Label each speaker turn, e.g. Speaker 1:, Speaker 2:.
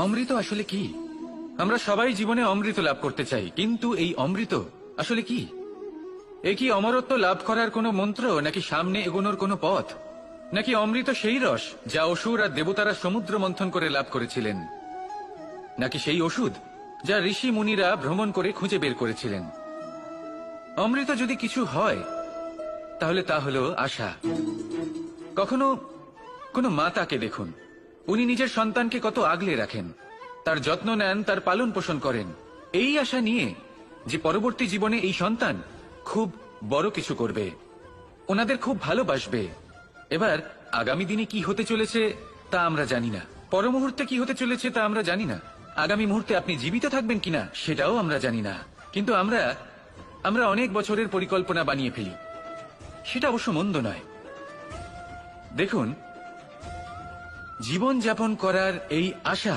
Speaker 1: অমৃত আসলে কি? আমরা সবাই জীবনে অমৃত লাভ করতে চাই, কিন্তু এই অমৃত আসলে কি? এ কি অমরত্ব লাভ করার কোনো মন্ত্র, নাকি সামনে এগোনোর কোনো পথ, নাকি অমৃত সেই রস যা অসুর আর দেবতারা সমুদ্র মন্থন করে লাভ করেছিলেন, নাকি সেই ওষুধ যা ঋষি মুনিরা ভ্রমণ করে খুঁজে বের করেছিলেন? অমৃত যদি কিছু হয় তাহলে তা হলো আশা। কখনো কোনো মাতাকে দেখুন, উনি নিজের সন্তানকে কত আগলে রাখেন, তার যত্ন নেন, তার পালন পোষণ করেন, এই আশা নিয়ে যে পরবর্তী জীবনে এই সন্তান খুব বড় কিছু করবে, ওনাদের খুব ভালোবাসবে। এবার আগামী দিনে কি হতে চলেছে তা আমরা জানি না, পর মুহূর্তে কি হতে চলেছে তা আমরা জানি না, আগামী মুহূর্তে আপনি জীবিত থাকবেন কিনা সেটাও আমরা জানি না, কিন্তু আমরা অনেক বছরের পরিকল্পনা বানিয়ে ফেলি। সেটা অবশ্য মন্দ নয়। দেখুন, জীবন যাপন করার এই আশা